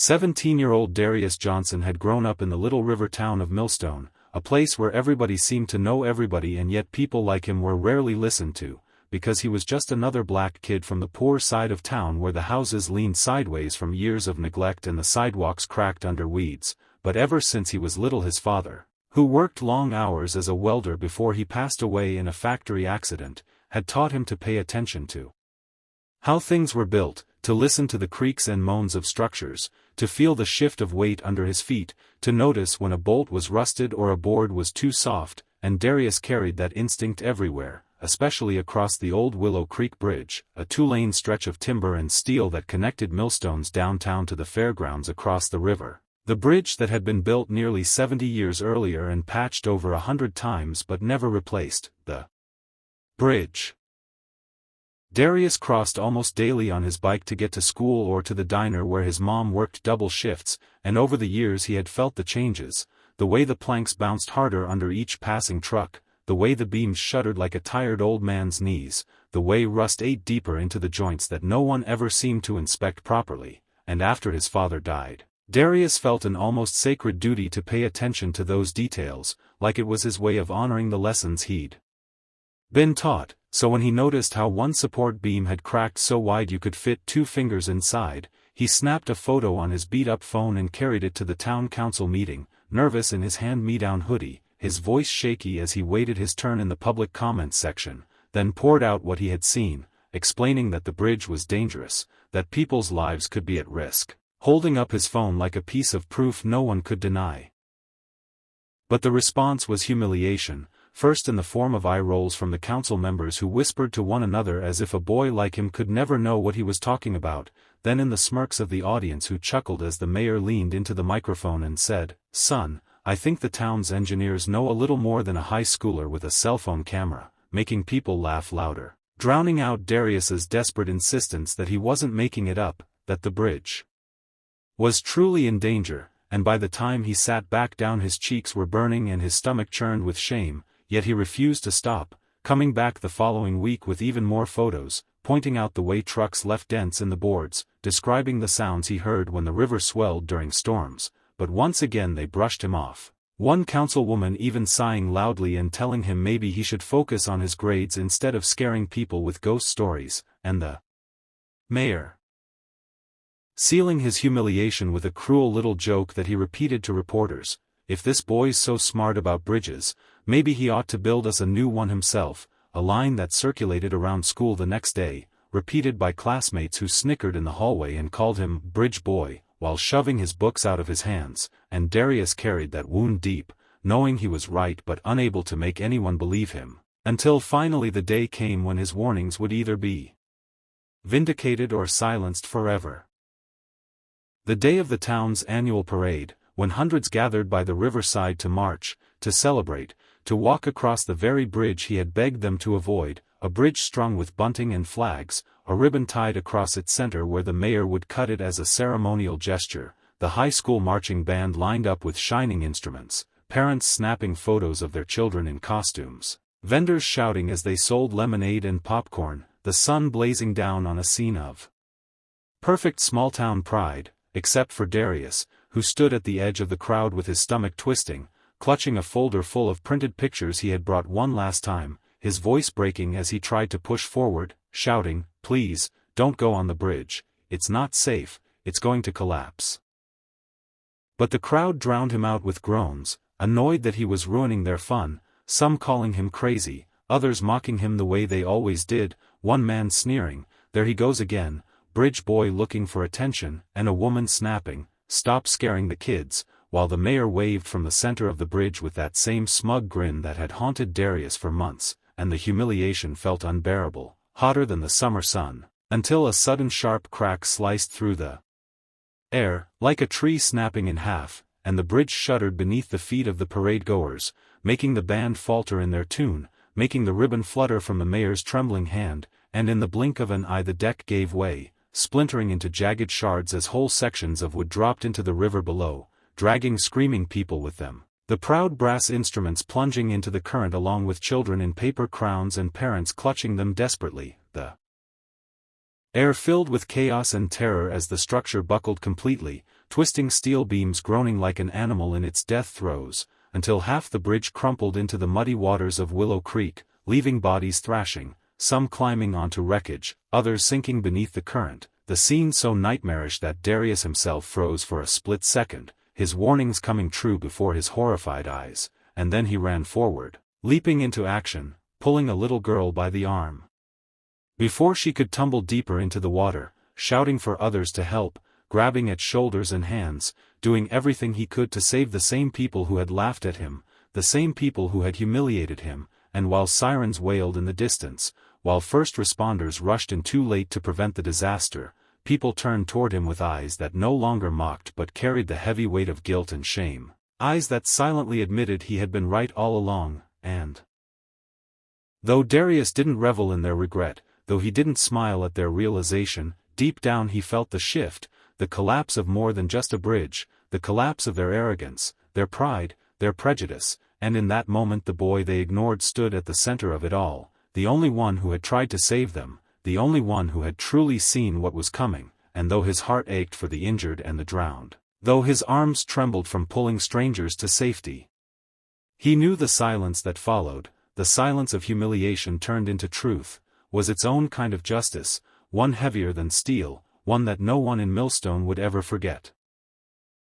17-year-old Darius Johnson had grown up in the little river town of Millstone, a place where everybody seemed to know everybody, and yet people like him were rarely listened to, because he was just another black kid from the poor side of town where the houses leaned sideways from years of neglect and the sidewalks cracked under weeds. But ever since he was little, his father, who worked long hours as a welder before he passed away in a factory accident, had taught him to pay attention to how things were built, to listen to the creaks and moans of structures, to feel the shift of weight under his feet, to notice when a bolt was rusted or a board was too soft, and Darius carried that instinct everywhere, especially across the old Willow Creek Bridge, a 2-lane stretch of timber and steel that connected Millstone's downtown to the fairgrounds across the river. The bridge that had been built nearly 70 years earlier and patched over 100 times but never replaced, the bridge. Darius crossed almost daily on his bike to get to school or to the diner where his mom worked double shifts, and over the years he had felt the changes, the way the planks bounced harder under each passing truck, the way the beams shuddered like a tired old man's knees, the way rust ate deeper into the joints that no one ever seemed to inspect properly. And after his father died, Darius felt an almost sacred duty to pay attention to those details, like it was his way of honoring the lessons he'd been taught. So when he noticed how one support beam had cracked so wide you could fit 2 fingers inside, he snapped a photo on his beat-up phone and carried it to the town council meeting, nervous in his hand-me-down hoodie, his voice shaky as he waited his turn in the public comments section, then poured out what he had seen, explaining that the bridge was dangerous, that people's lives could be at risk, holding up his phone like a piece of proof no one could deny. But the response was humiliation, first in the form of eye rolls from the council members who whispered to one another as if a boy like him could never know what he was talking about, then in the smirks of the audience who chuckled as the mayor leaned into the microphone and said, "Son, I think the town's engineers know a little more than a high schooler with a cell phone camera," making people laugh louder, drowning out Darius's desperate insistence that he wasn't making it up, that the bridge was truly in danger, and by the time he sat back down his cheeks were burning and his stomach churned with shame. Yet he refused to stop, coming back the following week with even more photos, pointing out the way trucks left dents in the boards, describing the sounds he heard when the river swelled during storms, but once again they brushed him off, one councilwoman even sighing loudly and telling him maybe he should focus on his grades instead of scaring people with ghost stories, and the mayor sealing his humiliation with a cruel little joke that he repeated to reporters, "If this boy's so smart about bridges, maybe he ought to build us a new one himself," a line that circulated around school the next day, repeated by classmates who snickered in the hallway and called him "Bridge Boy," while shoving his books out of his hands, and Darius carried that wound deep, knowing he was right but unable to make anyone believe him, until finally the day came when his warnings would either be vindicated or silenced forever. The day of the town's annual parade, when hundreds gathered by the riverside to march, to celebrate, to walk across the very bridge he had begged them to avoid, a bridge strung with bunting and flags, a ribbon tied across its center where the mayor would cut it as a ceremonial gesture, the high school marching band lined up with shining instruments, parents snapping photos of their children in costumes, vendors shouting as they sold lemonade and popcorn, the sun blazing down on a scene of perfect small-town pride, except for Darius, who stood at the edge of the crowd with his stomach twisting, clutching a folder full of printed pictures he had brought one last time, his voice breaking as he tried to push forward, shouting, "Please, don't go on the bridge, it's not safe, it's going to collapse." But the crowd drowned him out with groans, annoyed that he was ruining their fun, some calling him crazy, others mocking him the way they always did, one man sneering, "There he goes again, bridge boy looking for attention," and a woman snapping, "Stop scaring the kids," while the mayor waved from the center of the bridge with that same smug grin that had haunted Darius for months, and the humiliation felt unbearable, hotter than the summer sun, until a sudden sharp crack sliced through the air, like a tree snapping in half, and the bridge shuddered beneath the feet of the parade-goers, making the band falter in their tune, making the ribbon flutter from the mayor's trembling hand, and in the blink of an eye the deck gave way, splintering into jagged shards as whole sections of wood dropped into the river below, dragging screaming people with them, the proud brass instruments plunging into the current along with children in paper crowns and parents clutching them desperately, the air filled with chaos and terror as the structure buckled completely, twisting steel beams, groaning like an animal in its death throes, until half the bridge crumpled into the muddy waters of Willow Creek, leaving bodies thrashing, some climbing onto wreckage, others sinking beneath the current, the scene so nightmarish that Darius himself froze for a split second, his warnings coming true before his horrified eyes, and then he ran forward, leaping into action, pulling a little girl by the arm. Before she could tumble deeper into the water, shouting for others to help, grabbing at shoulders and hands, doing everything he could to save the same people who had laughed at him, the same people who had humiliated him, and while sirens wailed in the distance, while first responders rushed in too late to prevent the disaster, people turned toward him with eyes that no longer mocked but carried the heavy weight of guilt and shame, eyes that silently admitted he had been right all along, and though Darius didn't revel in their regret, though he didn't smile at their realization, deep down he felt the shift, the collapse of more than just a bridge, the collapse of their arrogance, their pride, their prejudice, and in that moment the boy they ignored stood at the center of it all, the only one who had tried to save them, the only one who had truly seen what was coming, and though his heart ached for the injured and the drowned, though his arms trembled from pulling strangers to safety, he knew the silence that followed, the silence of humiliation turned into truth, was its own kind of justice, one heavier than steel, one that no one in Millstone would ever forget.